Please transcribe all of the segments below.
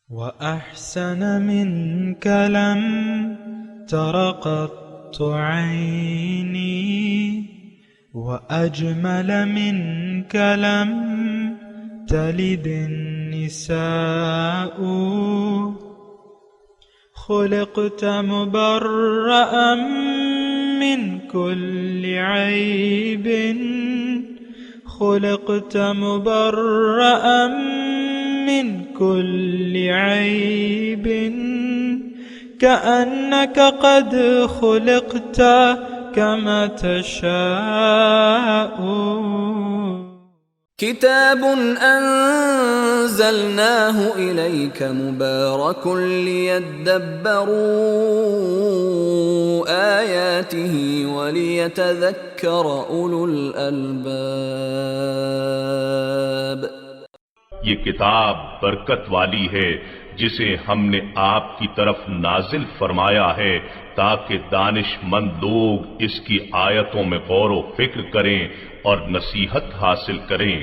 وأحسن منك لم تر قط عيني وأجمل منك لم تلد النساء خلقت مبرأ من كل عيب خلقت مبرأ من كل عيب كأنك قد خلقت كما تشاء كتاب أنزلناه إليك مبارك ليدبروا آياته وليتذكر أولو الألباب. یہ کتاب برکت والی ہے جسے ہم نے آپ کی طرف نازل فرمایا ہے تاکہ دانش مند لوگ اس کی آیتوں میں غور و فکر کریں اور نصیحت حاصل کریں.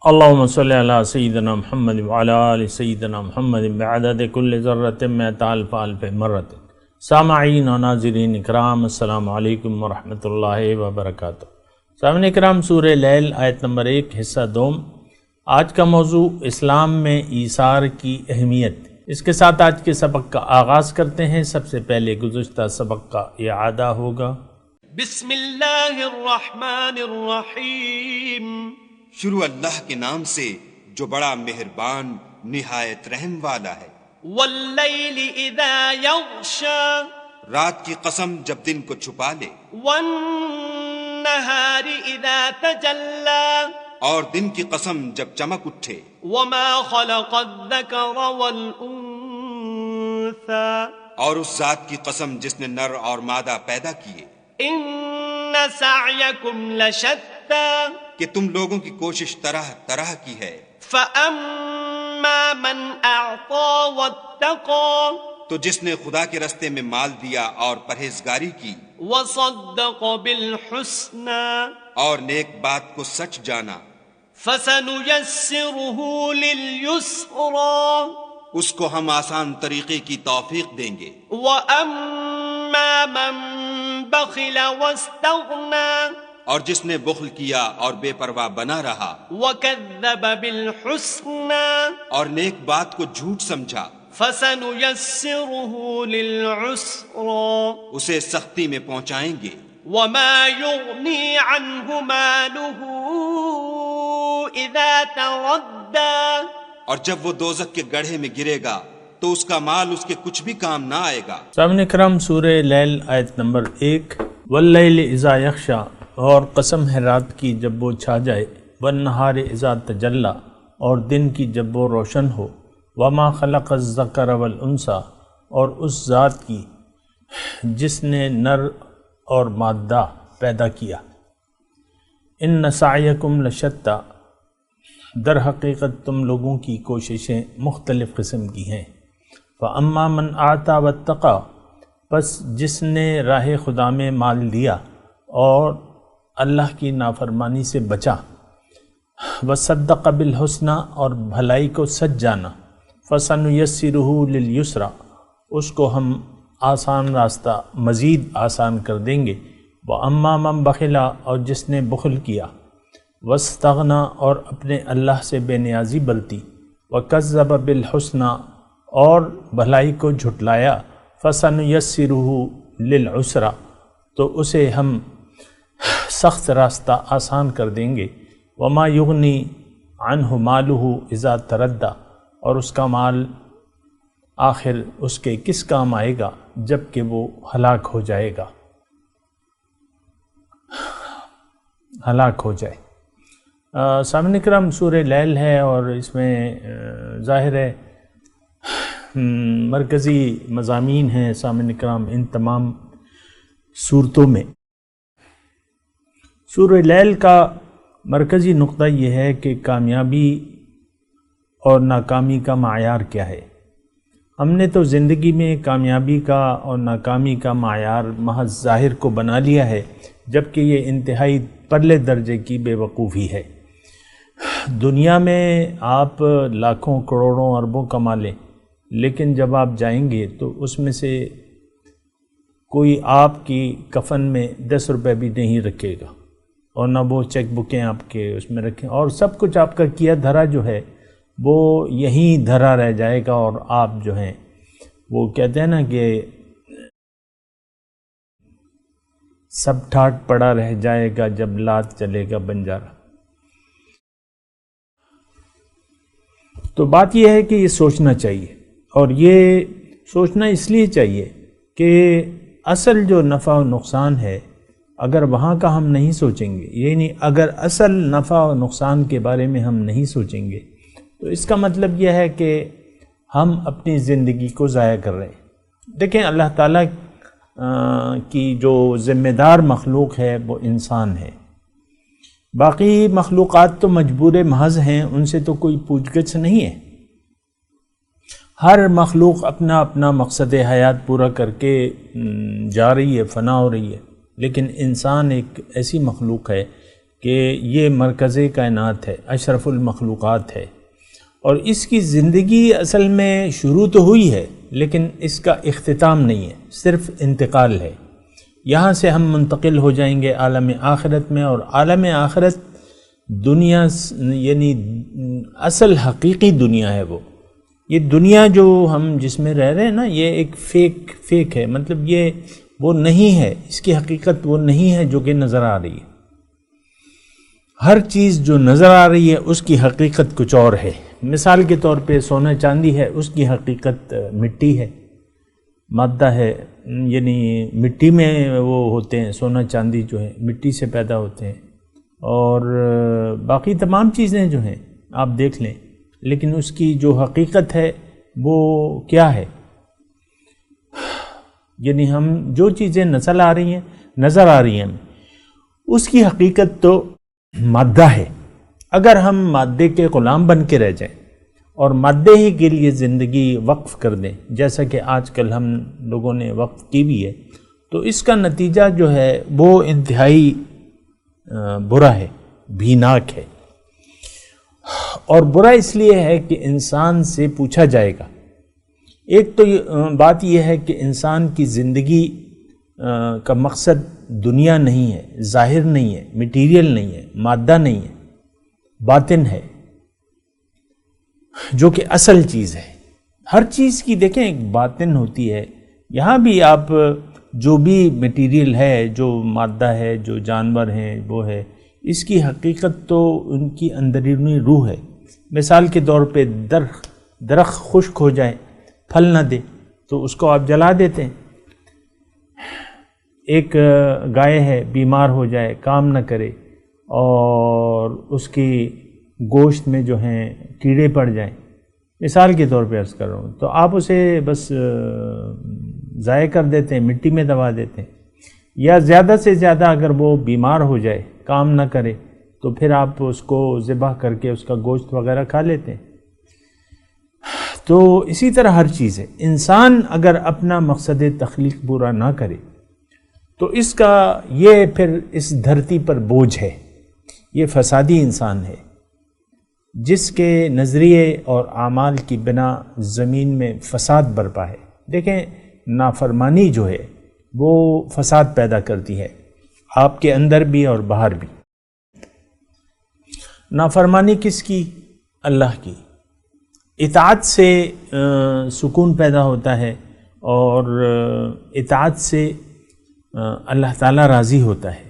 اللہم صلی علی سیدنا محمد وعلی آل سیدنا محمد بعدد کل ذرۃ مئۃ الف الف مرۃ. سامعین و ناظرین اکرام، السلام علیکم ورحمۃ اللہ وبرکاتہ. سامعین اکرام، سورہ لیل آیت نمبر 1 حصہ دوم. آج کا موضوع اسلام میں ایثار کی اہمیت. اس کے ساتھ آج کے سبق کا آغاز کرتے ہیں. سب سے پہلے گزشتہ سبق کا اعادہ ہوگا. بسم اللہ الرحمن الرحیم. شروع اللہ کے نام سے جو بڑا مہربان نہایت رحم والا ہے. واللیل اذا یغشا. رات کی قسم جب دن کو چھپا لے. والنہار اذا تجلی. اور دن کی قسم جب چمک اٹھے. وما خلق الذکر والانثى. اور اس ذات کی قسم جس نے نر اور مادہ پیدا کیے. ان سعیکم لشتی. کہ تم لوگوں کی کوشش طرح طرح کی ہے. فاما من اعطى واتقى. تو جس نے خدا کے رستے میں مال دیا اور پرہیزگاری کی. وصدق بالحسنى. اور نیک بات کو سچ جانا. فسنيسره لليسرى. اس کو ہم آسان طریقے کی توفیق دیں گے. واما من بخل واستغنى. اور جس نے بخل کیا اور بے پرواہ بنا رہا. وكذب بالحسنى. اور نیک بات کو جھوٹ سمجھا. فسنيسره للعسرى. اسے سختی میں پہنچائیں گے. وما يغني عنه ماله اذا تردى. اور جب وہ دوزخ کے گڑھے میں گرے گا تو اس کا مال اس کے کچھ بھی کام نہ آئے گا. سامعین اکرام، سورہ لیل آیت نمبر 1. واللیل اذا یغشا، اور قسم ہے رات کی جب وہ چھا جائے. والنہار اذا تجلی، اور دن کی جب وہ روشن ہو. وما خلق الذکر والانثی، اور اس ذات کی جس نے نر اور مادہ پیدا کیا. ان سعیکم لشتی، در حقیقت تم لوگوں کی کوششیں مختلف قسم کی ہیں. فاما من اعطی واتقی، پس جس نے راہ خدا میں مال دیا اور اللہ کی نافرمانی سے بچا. وصدق بالحسنی، اور بھلائی کو سچ جانا. فسنیسرہ للیسری، اس کو ہم آسان راستہ مزید آسان کر دیں گے. واما من بخل، اور جس نے بخل کیا. واستغنی، اور اپنے اللہ سے بے نیازی برتی. وکذب بالحسنی، اور بھلائی کو جھٹلایا. فسنیسرہ للعسری، تو اسے ہم سخت راستہ آسان کر دیں گے. وما یغنی عنہ مالہ اذا تردی، اور اس کا مال آخر اس کے کس کام آئے گا جب کہ وہ ہلاک ہو جائے گا، ہلاک ہو جائے. سامعین اکرام، سورہ لیل ہے اور اس میں ظاہر ہے مرکزی مضامین ہیں سامعین اکرام ان تمام صورتوں میں. سورہ لیل کا مرکزی نقطہ یہ ہے کہ کامیابی اور ناکامی کا معیار کیا ہے. ہم نے تو زندگی میں کامیابی کا اور ناکامی کا معیار محض ظاہر کو بنا لیا ہے، جبکہ یہ انتہائی پرلے درجے کی بے وقوفی ہے. دنیا میں آپ لاکھوں کروڑوں اربوں کما لیں، لیکن جب آپ جائیں گے تو اس میں سے کوئی آپ کی کفن میں 10 روپے بھی نہیں رکھے گا، اور نہ وہ چیک بکیں آپ کے اس میں رکھیں، اور سب کچھ آپ کا کیا دھرا جو ہے وہ یہیں دھرا رہ جائے گا، اور آپ جو ہیں وہ کہتے ہیں نا کہ سب ٹھاٹ پڑا رہ جائے گا جب لات چلے گا بنجارا۔ تو بات یہ ہے کہ یہ سوچنا چاہیے، اور یہ سوچنا اس لیے چاہیے کہ اصل جو نفع و نقصان ہے اگر وہاں کا ہم نہیں سوچیں گے، یعنی اگر اصل نفع و نقصان کے بارے میں ہم نہیں سوچیں گے تو اس کا مطلب یہ ہے کہ ہم اپنی زندگی کو ضائع کر رہے ہیں۔ دیکھیں اللہ تعالیٰ کی جو ذمہ دار مخلوق ہے وہ انسان ہے، باقی مخلوقات تو مجبور محض ہیں، ان سے تو کوئی پوچھ گچھ نہیں ہے۔ ہر مخلوق اپنا اپنا مقصد حیات پورا کر کے جا رہی ہے، فنا ہو رہی ہے، لیکن انسان ایک ایسی مخلوق ہے کہ یہ مرکز کائنات ہے، اشرف المخلوقات ہے، اور اس کی زندگی اصل میں شروع تو ہوئی ہے لیکن اس کا اختتام نہیں ہے، صرف انتقال ہے۔ یہاں سے ہم منتقل ہو جائیں گے عالم آخرت میں، اور عالم آخرت دنیا یعنی اصل حقیقی دنیا ہے۔ یہ دنیا جو ہم جس میں رہ رہے ہیں نا، یہ ایک فیک ہے، مطلب یہ وہ نہیں ہے، اس کی حقیقت وہ نہیں ہے جو کہ نظر آ رہی ہے۔ ہر چیز جو نظر آ رہی ہے اس کی حقیقت کچھ اور ہے۔ مثال کے طور پہ سونا چاندی ہے، اس کی حقیقت مٹی ہے، مادہ ہے، یعنی مٹی میں وہ ہوتے ہیں، سونا چاندی جو ہے مٹی سے پیدا ہوتے ہیں، اور باقی تمام چیزیں جو ہیں آپ دیکھ لیں، لیکن اس کی جو حقیقت ہے وہ کیا ہے؟ یعنی ہم جو چیزیں نظر آ رہی ہیں اس کی حقیقت تو مادہ ہے۔ اگر ہم مادے کے غلام بن کے رہ جائیں اور مادے ہی کے لیے زندگی وقف کر دیں، جیسا کہ آج کل ہم لوگوں نے وقف کی بھی ہے، تو اس کا نتیجہ جو ہے وہ انتہائی برا ہے، بھیناک ہے، اور برا اس لیے ہے کہ انسان سے پوچھا جائے گا۔ ایک تو بات یہ ہے کہ انسان کی زندگی کا مقصد دنیا نہیں ہے، ظاہر نہیں ہے، میٹیریل نہیں ہے، مادہ نہیں ہے، باطن ہے، جو کہ اصل چیز ہے۔ ہر چیز کی دیکھیں ایک باطن ہوتی ہے۔ یہاں بھی آپ جو بھی میٹیریل ہے، جو مادہ ہے، جو جانور ہیں وہ ہے، اس کی حقیقت تو ان کی اندرونی روح ہے۔ مثال کے طور پہ درخت خشک ہو جائے، پھل نہ دے تو اس کو آپ جلا دیتے ہیں۔ ایک گائے ہے، بیمار ہو جائے، کام نہ کرے، اور اس کی گوشت میں جو ہیں کیڑے پڑ جائیں، مثال کے طور پہ عرض کر رہا ہوں، تو آپ اسے بس ضائع کر دیتے ہیں، مٹی میں دبا دیتے ہیں، یا زیادہ سے زیادہ اگر وہ بیمار ہو جائے، کام نہ کرے، تو پھر آپ اس کو ذبح کر کے اس کا گوشت وغیرہ کھا لیتے ہیں۔ تو اسی طرح ہر چیز ہے۔ انسان اگر اپنا مقصد تخلیق پورا نہ کرے تو اس کا یہ پھر اس دھرتی پر بوجھ ہے، یہ فسادی انسان ہے، جس کے نظریے اور اعمال کی بنا زمین میں فساد برپا ہے۔ دیکھیں نافرمانی جو ہے وہ فساد پیدا کرتی ہے، آپ کے اندر بھی اور باہر بھی۔ نافرمانی کس کی؟ اللہ کی۔ اطاعت سے سکون پیدا ہوتا ہے، اور اطاعت سے اللہ تعالیٰ راضی ہوتا ہے،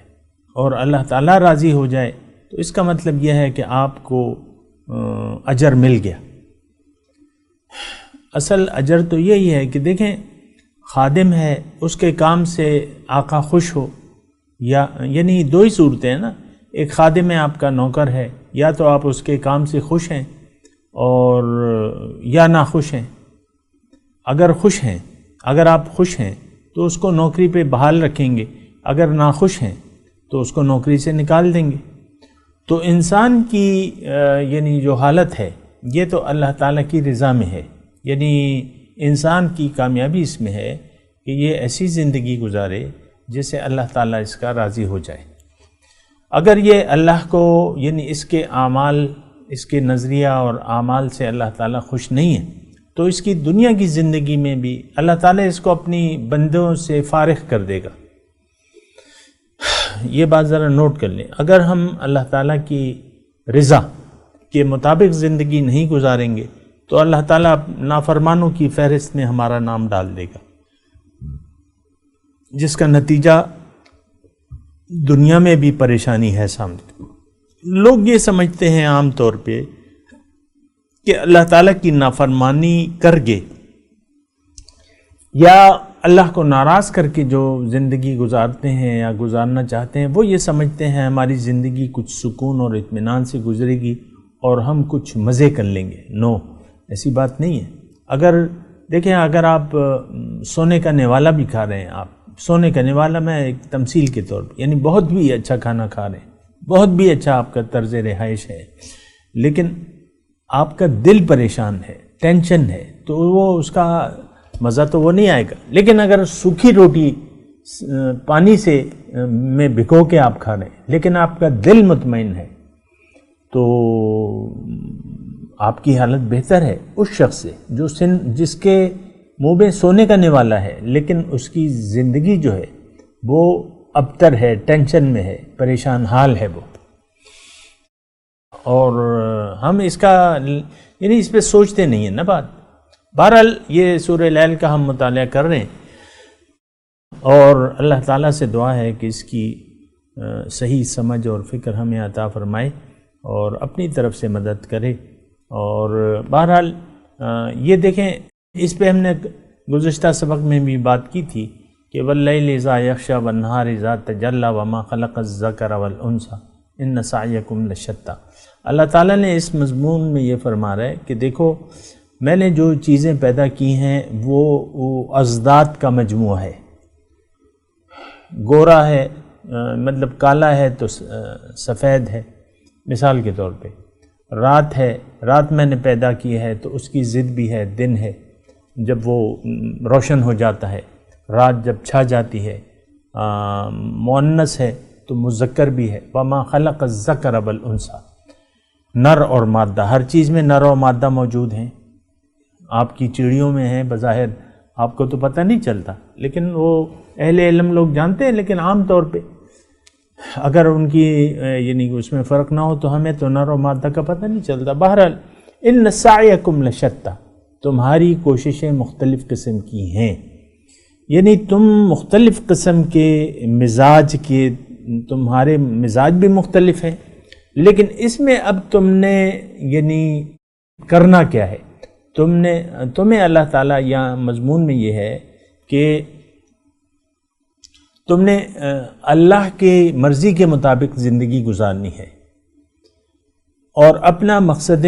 اور اللہ تعالیٰ راضی ہو جائے تو اس کا مطلب یہ ہے کہ آپ کو اجر مل گیا۔ اصل اجر تو یہی ہے کہ دیکھیں خادم ہے، اس کے کام سے آقا خوش ہو، یا یعنی دو ہی صورتیں ہیں نا، ایک خادم ہے آپ کا نوکر ہے، یا تو آپ اس کے کام سے خوش ہیں اور یا ناخوش ہیں۔ اگر آپ خوش ہیں تو اس کو نوکری پہ بحال رکھیں گے، اگر ناخوش ہیں تو اس کو نوکری سے نکال دیں گے۔ تو انسان کی یعنی جو حالت ہے یہ تو اللہ تعالیٰ کی رضا میں ہے، یعنی انسان کی کامیابی اس میں ہے کہ یہ ایسی زندگی گزارے جس سے اللہ تعالیٰ اس کا راضی ہو جائے۔ اگر یہ اللہ کو یعنی اس کے اعمال، اس کے نظریہ اور اعمال سے اللہ تعالیٰ خوش نہیں ہے تو تو اس کی دنیا کی زندگی میں بھی اللہ تعالیٰ اس کو اپنی بندوں سے فارغ کر دے گا۔ یہ بات ذرا نوٹ کر لیں، اگر ہم اللہ تعالیٰ کی رضا کے مطابق زندگی نہیں گزاریں گے تو اللہ تعالیٰ نافرمانوں کی فہرست میں ہمارا نام ڈال دے گا، جس کا نتیجہ دنیا میں بھی پریشانی ہے سامنے۔ لوگ یہ سمجھتے ہیں عام طور پہ کہ اللہ تعالیٰ کی نافرمانی کر کے یا اللہ کو ناراض کر کے جو زندگی گزارتے ہیں یا گزارنا چاہتے ہیں، وہ یہ سمجھتے ہیں ہماری زندگی کچھ سکون اور اطمینان سے گزرے گی اور ہم کچھ مزے کر لیں گے۔ نو، ایسی بات نہیں ہے۔ اگر دیکھیں، اگر آپ سونے کا نوالا بھی کھا رہے ہیں، آپ سونے کا نوالا میں ایک تمثیل کے طور پر، یعنی بہت بھی اچھا کھانا کھا رہے ہیں، بہت بھی اچھا آپ کا طرز رہائش ہے، لیکن آپ کا دل پریشان ہے، ٹینشن ہے، تو وہ اس کا مزہ تو وہ نہیں آئے گا۔ لیکن اگر سوکھی روٹی پانی سے میں بھگو کے آپ کھا رہے ہیں لیکن آپ کا دل مطمئن ہے، تو آپ کی حالت بہتر ہے اس شخص سے جس کے منہ میں سونے کا نوالا ہے لیکن اس کی زندگی جو ہے وہ ابتر ہے، ٹینشن میں ہے، پریشان حال ہے وہ۔ اور ہم اس کا یعنی اس پہ سوچتے نہیں ہیں نا بات۔ بہرحال یہ سورہ لیل کا ہم مطالعہ کر رہے ہیں اور اللہ تعالیٰ سے دعا ہے کہ اس کی صحیح سمجھ اور فکر ہمیں عطا فرمائے اور اپنی طرف سے مدد کرے۔ اور بہرحال یہ دیکھیں، اس پہ ہم نے گزشتہ سبق میں بھی بات کی تھی کہ واللیل اذا یغشی والنہار اذا تجلی وما خلق الذکر والانثی ان سعیکم لشتی۔ اللہ تعالیٰ نے اس مضمون میں یہ فرما رہا ہے کہ دیکھو، میں نے جو چیزیں پیدا کی ہیں وہ ازداد کا مجموعہ ہے۔ گورا ہے مطلب کالا ہے تو سفید ہے، مثال کے طور پہ رات ہے، رات میں نے پیدا کی ہے تو اس کی ضد بھی ہے، دن ہے جب وہ روشن ہو جاتا ہے، رات جب چھا جاتی ہے۔ مؤنث ہے تو مذکر بھی ہے، وما خلق الذکر والانثی، نر اور مادہ، ہر چیز میں نر اور مادہ موجود ہیں۔ آپ کی چڑیوں میں ہیں، بظاہر آپ کو تو پتہ نہیں چلتا لیکن وہ اہل علم لوگ جانتے ہیں، لیکن عام طور پہ اگر ان کی یعنی اس میں فرق نہ ہو تو ہمیں تو نر و مادہ کا پتہ نہیں چلتا۔ بہرحال ان سعیکم لشتی، تمہاری کوششیں مختلف قسم کی ہیں، یعنی تم مختلف قسم کے مزاج کے، تمہارے مزاج بھی مختلف ہیں، لیکن اس میں اب تم نے یعنی کرنا کیا ہے، تمہیں اللہ تعالیٰ یا مضمون میں یہ ہے کہ تم نے اللہ کے مرضی کے مطابق زندگی گزارنی ہے اور اپنا مقصد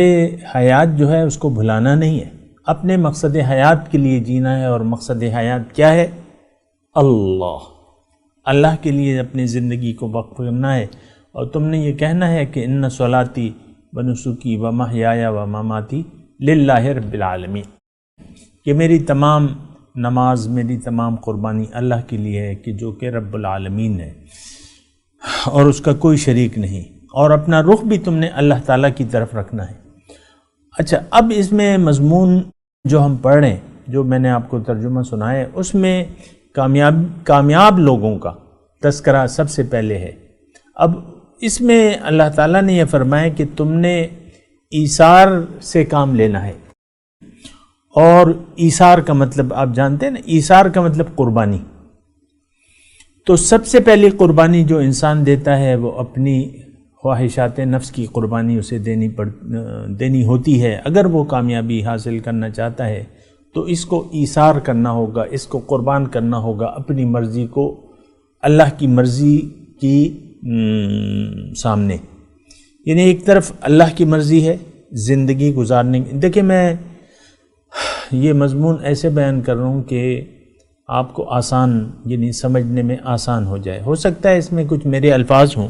حیات جو ہے اس کو بھلانا نہیں ہے، اپنے مقصد حیات کے لیے جینا ہے۔ اور مقصد حیات کیا ہے؟ اللہ کے لیے اپنی زندگی کو وقف کرنا ہے، اور تم نے یہ کہنا ہے کہ ان صلاتی ونسکی ومحیایا ومماتی للہ رب العالمین، کہ میری تمام نماز، میری تمام قربانی اللہ کے لیے ہے کہ جو کہ رب العالمین ہے اور اس کا کوئی شریک نہیں، اور اپنا رخ بھی تم نے اللہ تعالیٰ کی طرف رکھنا ہے۔ اچھا، اب اس میں مضمون جو ہم پڑھ رہے ہیں، جو میں نے آپ کو ترجمہ سنایا ہے، اس میں کامیاب لوگوں کا تذکرہ سب سے پہلے ہے۔ اب اس میں اللہ تعالیٰ نے یہ فرمایا کہ تم نے ایثار سے کام لینا ہے، اور ایثار کا مطلب آپ جانتے ہیں نا، ایثار کا مطلب قربانی۔ تو سب سے پہلی قربانی جو انسان دیتا ہے وہ اپنی خواہشات نفس کی قربانی اسے دینی ہوتی ہے۔ اگر وہ کامیابی حاصل کرنا چاہتا ہے تو اس کو ایثار کرنا ہوگا، اس کو قربان کرنا ہوگا، اپنی مرضی کو اللہ کی مرضی کی سامنے۔ یعنی ایک طرف اللہ کی مرضی ہے زندگی گزارنے کی۔ دیکھیں، میں یہ مضمون ایسے بیان کر رہا ہوں کہ آپ کو آسان یعنی سمجھنے میں آسان ہو جائے۔ ہو سکتا ہے اس میں کچھ میرے الفاظ ہوں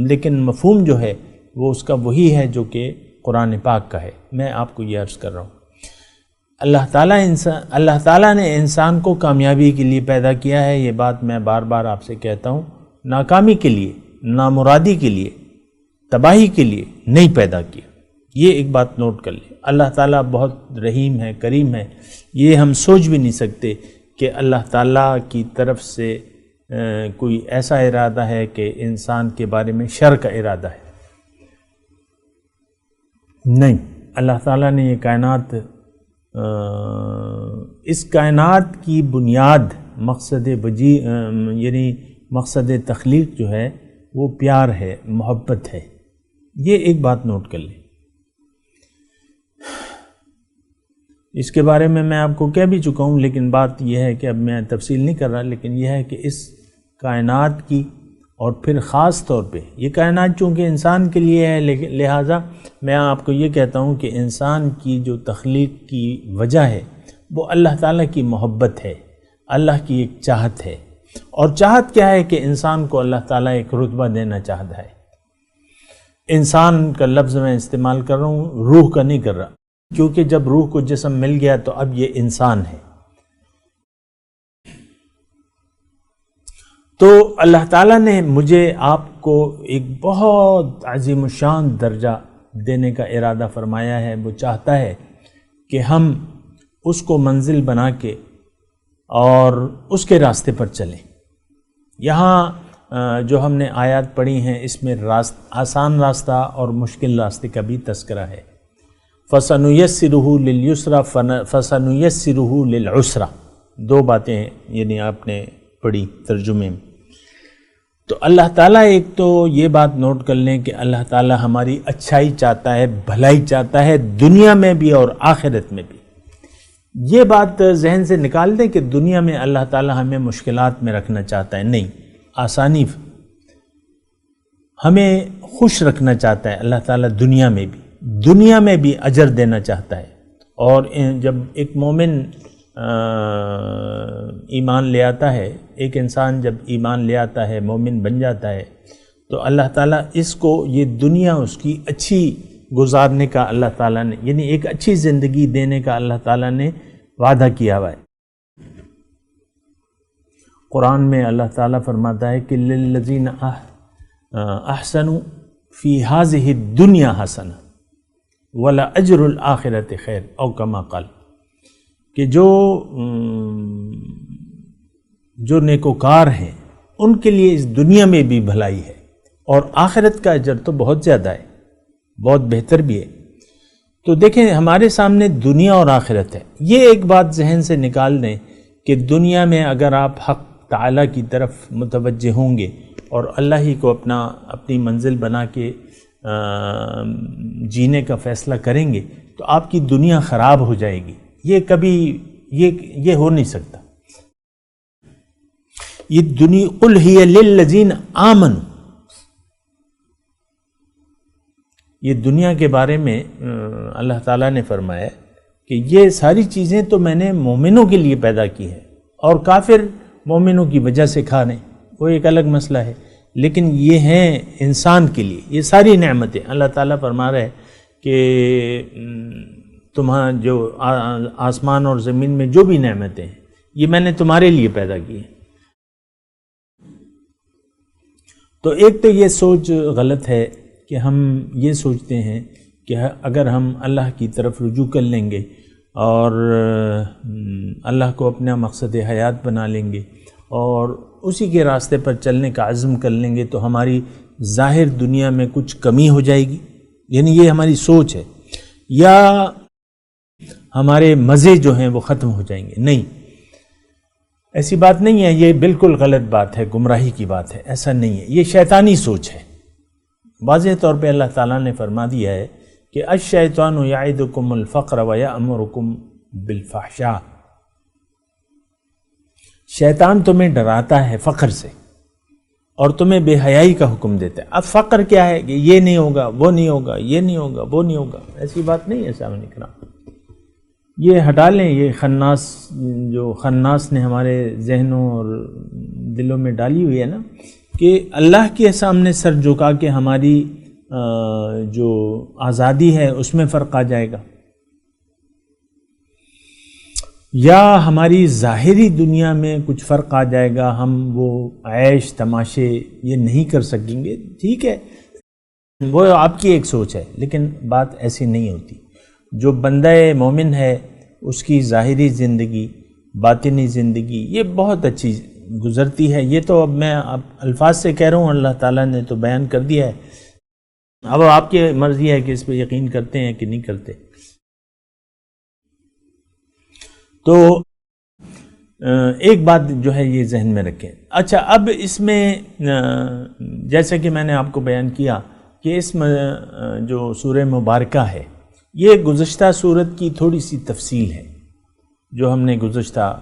لیکن مفہوم جو ہے وہ اس کا وہی ہے جو کہ قرآن پاک کا ہے۔ میں آپ کو یہ عرض کر رہا ہوں، اللہ تعالیٰ نے انسان کو کامیابی کے لیے پیدا کیا ہے۔ یہ بات میں بار بار آپ سے کہتا ہوں، ناکامی کے لیے، نامرادی کے لیے، تباہی کے لیے نہیں پیدا کیا۔ یہ ایک بات نوٹ کر لیں، اللہ تعالیٰ بہت رحیم ہے، کریم ہے، یہ ہم سوچ بھی نہیں سکتے کہ اللہ تعالیٰ کی طرف سے کوئی ایسا ارادہ ہے کہ انسان کے بارے میں شر کا ارادہ ہے، نہیں۔ اللہ تعالیٰ نے یہ کائنات، اس کائنات کی بنیاد مقصد یعنی مقصد تخلیق جو ہے وہ پیار ہے، محبت ہے، یہ ایک بات نوٹ کر لیں۔ اس کے بارے میں آپ کو کہہ بھی چکا ہوں، لیکن بات یہ ہے کہ اب میں تفصیل نہیں کر رہا، لیکن یہ ہے کہ اس کائنات کی، اور پھر خاص طور پہ یہ کائنات چونکہ انسان کے لیے ہے، لہٰذا میں آپ کو یہ کہتا ہوں کہ انسان کی جو تخلیق کی وجہ ہے وہ اللہ تعالیٰ کی محبت ہے، اللہ کی ایک چاہت ہے، اور چاہت کیا ہے کہ انسان کو اللہ تعالیٰ ایک رتبہ دینا چاہتا ہے۔ انسان کا لفظ میں استعمال کر رہا ہوں، روح کا نہیں کر رہا، کیونکہ جب روح کو جسم مل گیا تو اب یہ انسان ہے۔ تو اللہ تعالیٰ نے مجھے آپ کو ایک بہت عظیم الشان درجہ دینے کا ارادہ فرمایا ہے، وہ چاہتا ہے کہ ہم اس کو منزل بنا کے اور اس کے راستے پر چلیں۔ یہاں جو ہم نے آیات پڑھی ہیں اس میں آسان راستہ اور مشکل راستے کا بھی تذکرہ ہے۔ فَسَنُيَسِّرُهُ لِلْيُسْرَى فَسَنُيَسِّرُهُ لِلْعُسْرَى، دو باتیں یعنی آپ نے پڑھی ترجمے میں۔ تو اللہ تعالیٰ ایک تو یہ بات نوٹ کر لیں کہ اللہ تعالیٰ ہماری اچھائی چاہتا ہے، بھلائی چاہتا ہے، دنیا میں بھی اور آخرت میں بھی۔ یہ بات ذہن سے نکال دیں کہ دنیا میں اللہ تعالیٰ ہمیں مشکلات میں رکھنا چاہتا ہے، نہیں، آسانی ہمیں خوش رکھنا چاہتا ہے اللہ تعالیٰ، دنیا میں بھی اجر دینا چاہتا ہے۔ اور جب ایک مومن ایمان لے آتا ہے، ایک انسان جب ایمان لے آتا ہے، مومن بن جاتا ہے، تو اللہ تعالیٰ اس کو یہ دنیا اس کی اچھی گزارنے کا اللہ تعالیٰ نے، یعنی ایک اچھی زندگی دینے کا اللہ تعالیٰ نے وعدہ کیا ہوا ہے۔ قرآن میں اللہ تعالیٰ فرماتا ہے کہ للذین احسنوا فی ہذہ الدنیا حسنہ ولأجر الآخرۃ خیر، او کما قال، کہ جو نیکوکار ہیں ان کے لیے اس دنیا میں بھی بھلائی ہے، اور آخرت کا اجر تو بہت زیادہ ہے، بہت بہتر بھی ہے۔ تو دیکھیں ہمارے سامنے دنیا اور آخرت ہے، یہ ایک بات ذہن سے نکال دیں کہ دنیا میں اگر آپ حق تعالیٰ کی طرف متوجہ ہوں گے اور اللہ ہی کو اپنی منزل بنا کے جینے کا فیصلہ کریں گے تو آپ کی دنیا خراب ہو جائے گی، یہ کبھی یہ ہو نہیں سکتا۔ یہ دنیا قل ہی للذین آمنوا، یہ دنیا کے بارے میں اللہ تعالیٰ نے فرمایا کہ یہ ساری چیزیں تو میں نے مومنوں کے لیے پیدا کی ہیں، اور کافر مومنوں کی وجہ سے کھا رہے ہیں، وہ ایک الگ مسئلہ ہے، لیکن یہ ہیں انسان کے لیے یہ ساری نعمتیں۔ اللہ تعالیٰ فرما رہا ہے کہ تمہاں جو آسمان اور زمین میں جو بھی نعمتیں ہیں یہ میں نے تمہارے لیے پیدا کی ہیں۔ تو ایک تو یہ سوچ غلط ہے کہ ہم یہ سوچتے ہیں کہ اگر ہم اللہ کی طرف رجوع کر لیں گے اور اللہ کو اپنا مقصد حیات بنا لیں گے اور اسی کے راستے پر چلنے کا عزم کر لیں گے تو ہماری ظاہر دنیا میں کچھ کمی ہو جائے گی، یعنی یہ ہماری سوچ ہے، یا ہمارے مزے جو ہیں وہ ختم ہو جائیں گے۔ نہیں، ایسی بات نہیں ہے، یہ بالکل غلط بات ہے، گمراہی کی بات ہے، ایسا نہیں ہے، یہ شیطانی سوچ ہے۔ واضح طور پہ اللہ تعالیٰ نے فرما دیا ہے کہ الشیطان یعدکم الفقر ویأمرکم بالفحشاء، شیطان تمہیں ڈراتا ہے فقر سے اور تمہیں بے حیائی کا حکم دیتا ہے۔ اب فقر کیا ہے کہ یہ نہیں ہوگا، وہ نہیں ہوگا، یہ نہیں ہوگا، وہ نہیں ہوگا، ایسی بات نہیں ہے سامنے کرام۔ یہ ہٹا لیں، یہ خناس نے ہمارے ذہنوں اور دلوں میں ڈالی ہوئی ہے نا کہ اللہ کے سامنے سر جھکا کے ہماری جو آزادی ہے اس میں فرق آ جائے گا، یا ہماری ظاہری دنیا میں کچھ فرق آ جائے گا، ہم وہ عیش تماشے یہ نہیں کر سکیں گے۔ ٹھیک ہے، وہ آپ کی ایک سوچ ہے، لیکن بات ایسی نہیں ہوتی. جو بندہ مومن ہے اس کی ظاہری زندگی، باطنی زندگی یہ بہت اچھی گزرتی ہے. یہ تو اب میں الفاظ سے کہہ رہا ہوں، اللہ تعالیٰ نے تو بیان کر دیا ہے. اب آپ کی مرضی ہے کہ اس پہ یقین کرتے ہیں کہ نہیں کرتے. تو ایک بات جو ہے یہ ذہن میں رکھیں. اچھا، اب اس میں جیسا کہ میں نے آپ کو بیان کیا کہ اس میں جو سورہ مبارکہ ہے یہ گزشتہ سورت کی تھوڑی سی تفصیل ہے جو ہم نے گزشتہ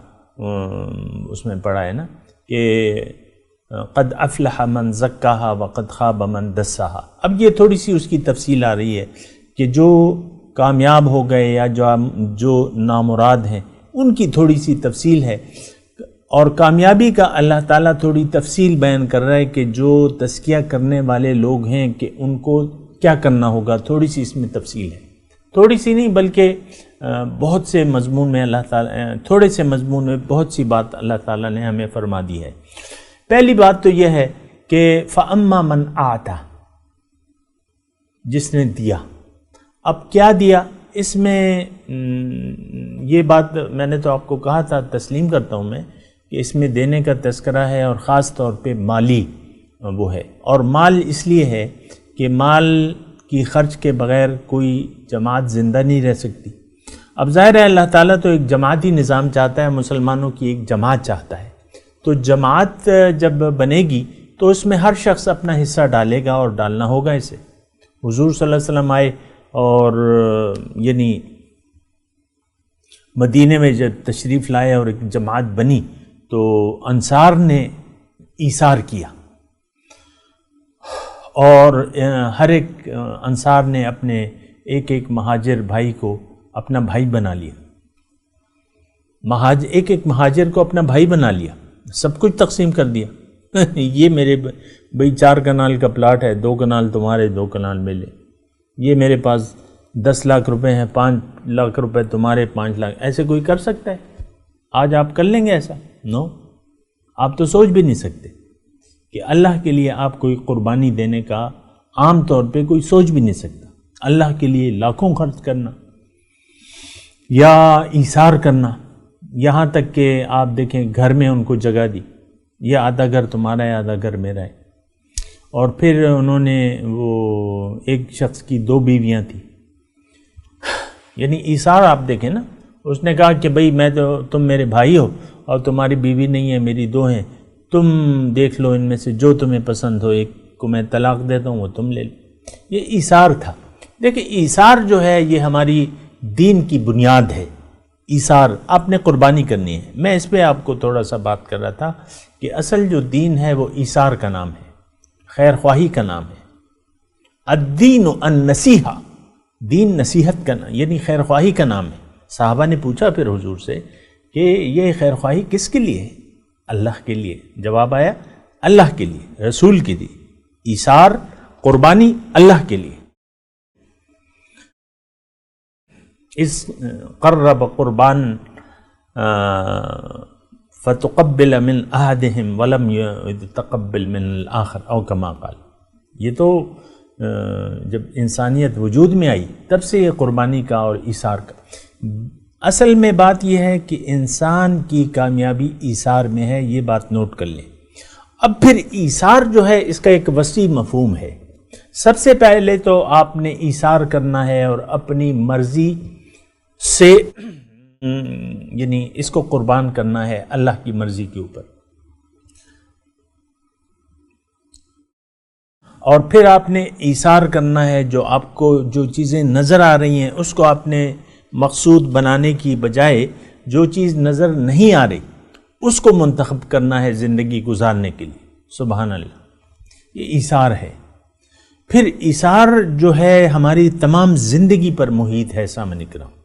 اس میں پڑھا ہے نا کہ قد افلح من زکاہا وقد خاب من دساہا. اب یہ تھوڑی سی اس کی تفصیل آ رہی ہے کہ جو کامیاب ہو گئے یا جو نامراد ہیں ان کی تھوڑی سی تفصیل ہے. اور کامیابی کا اللہ تعالیٰ تھوڑی تفصیل بیان کر رہا ہے کہ جو تزکیہ کرنے والے لوگ ہیں کہ ان کو کیا کرنا ہوگا. تھوڑی سی اس میں تفصیل ہے، تھوڑی سی نہیں بلکہ بہت سے مضمون میں اللہ تعالیٰ، تھوڑے سے مضمون میں بہت سی بات اللہ تعالیٰ نے ہمیں فرما دی ہے. پہلی بات تو یہ ہے کہ فَأَمَّا مَنْ آتَى، جس نے دیا. اب کیا دیا؟ اس میں یہ بات میں نے تو آپ کو کہا تھا، تسلیم کرتا ہوں میں کہ اس میں دینے کا تذکرہ ہے اور خاص طور پہ مالی وہ ہے. اور مال اس لیے ہے کہ مال کی خرچ کے بغیر کوئی جماعت زندہ نہیں رہ سکتی. اب ظاہر ہے اللہ تعالیٰ تو ایک جماعتی نظام چاہتا ہے، مسلمانوں کی ایک جماعت چاہتا ہے. تو جماعت جب بنے گی تو اس میں ہر شخص اپنا حصہ ڈالے گا اور ڈالنا ہوگا اسے. حضور صلی اللہ علیہ وسلم آئے اور یعنی مدینے میں جب تشریف لائے اور ایک جماعت بنی تو انصار نے ایثار کیا اور ہر ایک انصار نے اپنے ایک ایک مہاجر بھائی کو اپنا بھائی بنا لیا. ایک ایک مہاجر کو اپنا بھائی بنا لیا، سب کچھ تقسیم کر دیا. یہ میرے بھائی 4 کنال کا پلاٹ ہے، 2 کنال تمہارے، 2 کنال میرے. یہ میرے پاس 10 لاکھ روپے ہیں، 5 لاکھ روپے تمہارے، 5 لاکھ. ایسے کوئی کر سکتا ہے؟ آج آپ کر لیں گے ایسا؟ نو. آپ تو سوچ بھی نہیں سکتے کہ اللہ کے لیے آپ کوئی قربانی دینے کا عام طور پہ کوئی سوچ بھی نہیں سکتا. اللہ کے لیے لاکھوں خرچ کرنا یا ایثار کرنا، یہاں تک کہ آپ دیکھیں گھر میں ان کو جگہ دی، یہ آدھا گھر تمہارا ہے آدھا گھر میرا ہے. اور پھر انہوں نے وہ ایک شخص کی 2 بیویاں تھیں، یعنی ایثار آپ دیکھیں نا. اس نے کہا کہ بھئی میں تو، تم میرے بھائی ہو اور تمہاری بیوی نہیں ہے، میری 2 ہیں، تم دیکھ لو ان میں سے جو تمہیں پسند ہو، ایک کو میں طلاق دیتا ہوں وہ تم لے لو. یہ ایثار تھا. دیکھیں ایثار جو ہے یہ ہماری دین کی بنیاد ہے. ایثار آپ نے قربانی کرنی ہے. میں اس پہ آپ کو تھوڑا سا بات کر رہا تھا کہ اصل جو دین ہے وہ ایثار کا نام ہے، خیر خواہی کا نام ہے. الدین النصیحہ، دین نصیحت کا نام یعنی خیر خواہی کا نام ہے. صحابہ نے پوچھا پھر حضور سے کہ یہ خیر خواہی کس کے لیے ہے؟ اللہ کے لیے. جواب آیا اللہ کے لیے، رسول کے لیے. ایثار، قربانی اللہ کے لیے. اس قرب قربان فتقبل من احدهم ولم يتقبل من الاخر او كما قال. یہ تو جب انسانیت وجود میں آئی تب سے یہ قربانی کا اور ایثار کا. اصل میں بات یہ ہے کہ انسان کی کامیابی ایثار میں ہے، یہ بات نوٹ کر لیں. اب پھر ایثار جو ہے اس کا ایک وسیع مفہوم ہے. سب سے پہلے تو آپ نے ایثار کرنا ہے اور اپنی مرضی سے یعنی اس کو قربان کرنا ہے اللہ کی مرضی کے اوپر. اور پھر آپ نے ایثار کرنا ہے جو آپ کو جو چیزیں نظر آ رہی ہیں اس کو آپ نے مقصود بنانے کی بجائے جو چیز نظر نہیں آ رہی اس کو منتخب کرنا ہے زندگی گزارنے کے لیے. سبحان اللہ، یہ ایثار ہے. پھر ایثار جو ہے ہماری تمام زندگی پر محیط ہے. سامنے کرام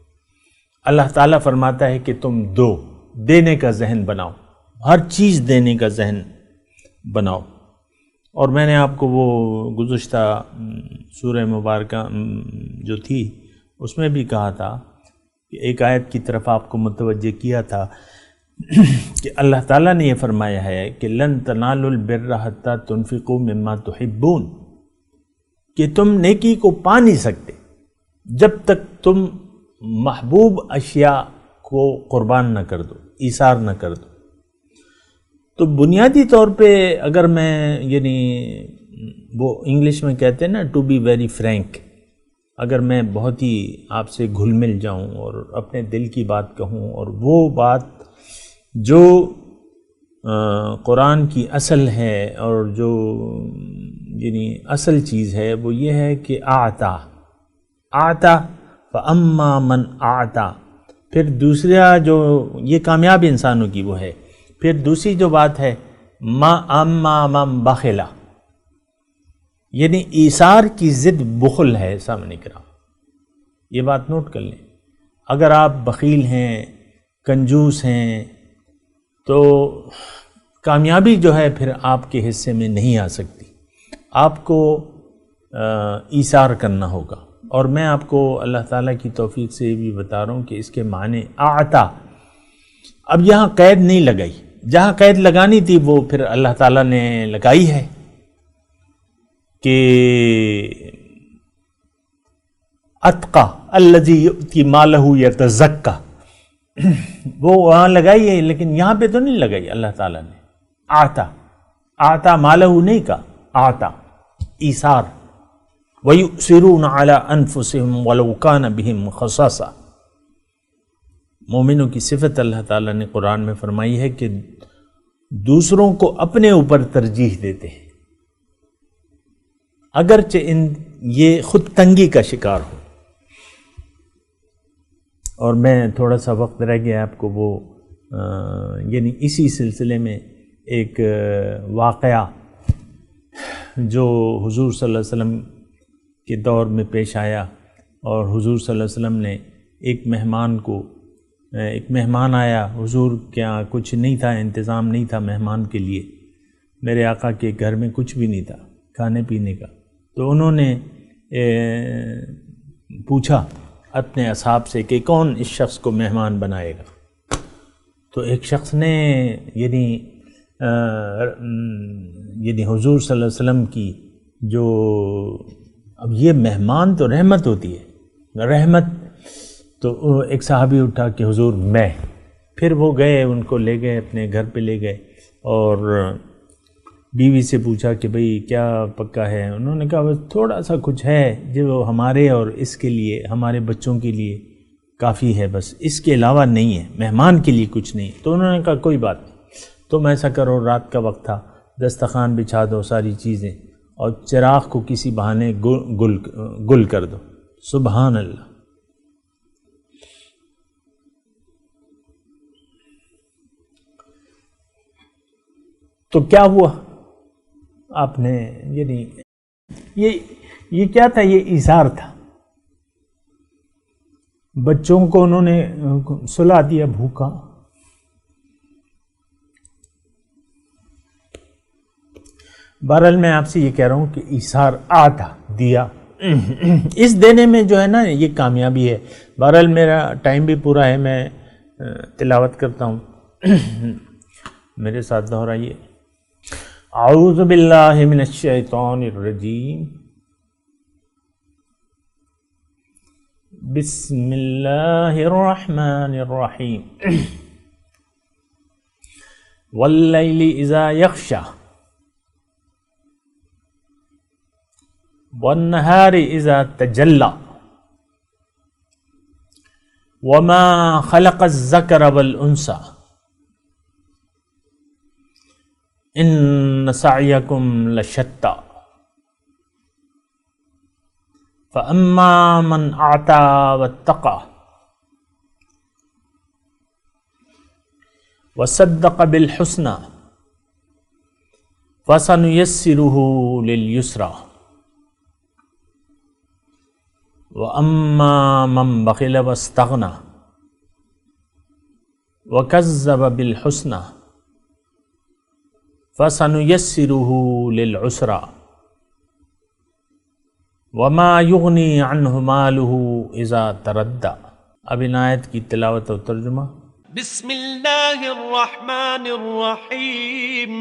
اللہ تعالیٰ فرماتا ہے کہ تم دو، دینے کا ذہن بناؤ، ہر چیز دینے کا ذہن بناؤ. اور میں نے آپ کو وہ گزشتہ سورہ مبارکہ جو تھی اس میں بھی کہا تھا کہ ایک آیت کی طرف آپ کو متوجہ کیا تھا کہ اللہ تعالیٰ نے یہ فرمایا ہے کہ لن تنالوا البر حتى تنفقوا مما تحبون. کہ تم نیکی کو پا نہیں سکتے جب تک تم محبوب اشیاء کو قربان نہ کر دو، ایثار نہ کر دو۔ تو بنیادی طور پہ اگر میں یعنی وہ انگلش میں کہتے ہیں نا ٹو بی ویری فرینک، اگر میں بہت ہی آپ سے گھل مل جاؤں اور اپنے دل کی بات کہوں، اور وہ بات جو قرآن کی اصل ہے اور جو یعنی اصل چیز ہے، وہ یہ ہے کہ آتا فَأَمَّا مَنْ آتا۔ پھر دوسرا جو یہ کامیاب انسانوں کی وہ ہے، پھر دوسری جو بات ہے اَمَّا مَنْ بَخِلَ، یعنی ایثار کی ضد بخل ہے سامنے کرام۔ یہ بات نوٹ کر لیں، اگر آپ بخیل ہیں، کنجوس ہیں، تو کامیابی جو ہے پھر آپ کے حصے میں نہیں آ سکتی، آپ کو ایثار کرنا ہوگا۔ اور میں آپ کو اللہ تعالیٰ کی توفیق سے بھی بتا رہا ہوں کہ اس کے معنی آتا، اب یہاں قید نہیں لگائی، جہاں قید لگانی تھی وہ پھر اللہ تعالیٰ نے لگائی ہے کہ اتقا الذی یؤتی مالہ یتزکا، وہ وہاں لگائی ہے، لیکن یہاں پہ تو نہیں لگائی اللہ تعالیٰ نے۔ آتا مالہ نہیں کہا، آتا ایثار، وَيُؤْثِرُونَ عَلَىٰ أَنفُسِهِمْ وَلَوْ كَانَ بِهِمْ خَصَاصَةٌ۔ مومنوں کی صفت اللہ تعالیٰ نے قرآن میں فرمائی ہے کہ دوسروں کو اپنے اوپر ترجیح دیتے ہیں، اگرچہ یہ خود تنگی کا شکار ہو۔ اور میں تھوڑا سا وقت رہ گیا آپ کو وہ یعنی اسی سلسلے میں ایک واقعہ جو حضور صلی اللہ علیہ وسلم کے دور میں پیش آیا، اور حضور صلی اللہ علیہ وسلم نے ایک مہمان آیا، حضور کے یہاں کچھ نہیں تھا، انتظام نہیں تھا مہمان کے لیے، میرے آقا کے گھر میں کچھ بھی نہیں تھا کھانے پینے کا، تو انہوں نے پوچھا اپنے اصحاب سے کہ کون اس شخص کو مہمان بنائے گا؟ تو ایک شخص نے یعنی حضور صلی اللہ علیہ وسلم کی جو، اب یہ مہمان تو رحمت ہوتی ہے، رحمت، تو ایک صحابی اٹھا کہ حضور میں، پھر وہ گئے، ان کو لے گئے اپنے گھر پہ لے گئے، اور بیوی سے پوچھا کہ بھئی کیا پکا ہے؟ انہوں نے کہا بس تھوڑا سا کچھ ہے جو ہمارے اور اس کے لیے، ہمارے بچوں کے لیے کافی ہے، بس اس کے علاوہ نہیں ہے، مہمان کے لیے کچھ نہیں۔ تو انہوں نے کہا کوئی بات نہیں، تم ایسا کرو، رات کا وقت تھا، دسترخوان بچھا دو، ساری چیزیں، اور چراغ کو کسی بہانے گل کر دو۔ سبحان اللہ۔ تو کیا ہوا؟ آپ نے یعنی یہ کیا تھا؟ یہ ایثار تھا۔ بچوں کو انہوں نے سلا دیا بھوکا، بہرحال میں آپ سے یہ کہہ رہا ہوں کہ ایثار آتا، دیا، اس دینے میں جو ہے نا یہ کامیابی ہے۔ بہرحال میرا ٹائم بھی پورا ہے، میں تلاوت کرتا ہوں، میرے ساتھ دہرائیے۔ اعوذ باللہ من الشیطان الرجیم، بسم اللہ الرحمن الرحیم، واللیل اذا یغشی والنہار اذا تجلی وما خلق الذکر والانثی ان سعیکم لشتی فاما من اعطی واتقی وصدق بالحسنی فسنیسرہ للیسری وَأَمَّا مَنْ بَخِلَ وَاسْتَغْنَى وَكَذَّبَ بِالْحُسْنَى فَسَنُيَسِّرُهُ لِلْعُسْرَى وَمَا يُغْنِي عَنْهُ مَالُهُ إِذَا تَرَدَّى۔ اب ان آیت کی تلاوت اور ترجمہ۔ بسم اللہ الرحمن الرحیم۔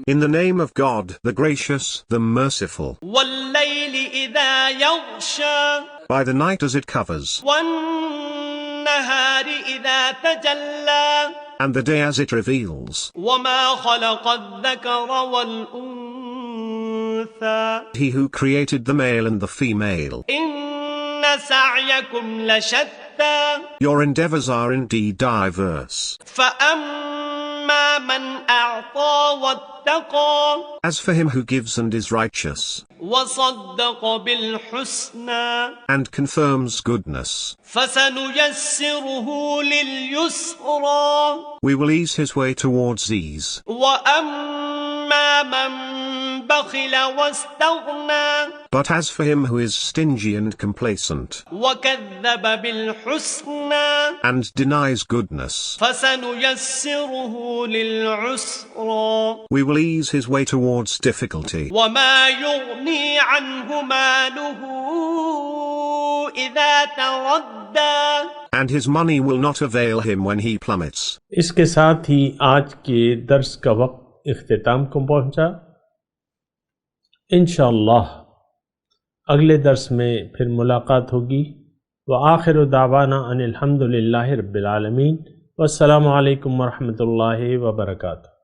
In the name of God, the gracious, the merciful. والليل إذا يغشى By the night as it covers, والنهار إذا تجلى and the day as it reveals. وما خلق الذكر والأنثى He who created the male and the female. إن سعيكم لشتى Your endeavors are indeed diverse. فأما من أعطى واتقى As for him who gives and is righteous, وصدق بالحسنى and confirms goodness, فسنيسره لليسرى we will ease his way towards ease. وأما من بخل واستغنى But as for him who is stingy and complacent, وكذب بالحسنى and denies goodness, فسنيسره للعسرى we will ease his way towards difficulty. وما يغني عنه ماله إذا تردى And his money will not avail him when he plummets. اس کے ساتھ ہی آج کے درس کا وقت اختتام کو پہنچا. انشاءاللہ اگلے درس میں پھر ملاقات ہوگی. وآخر دعوانا ان الحمد للہ رب العالمین. والسلام علیکم ورحمۃ اللہ وبرکاتہ.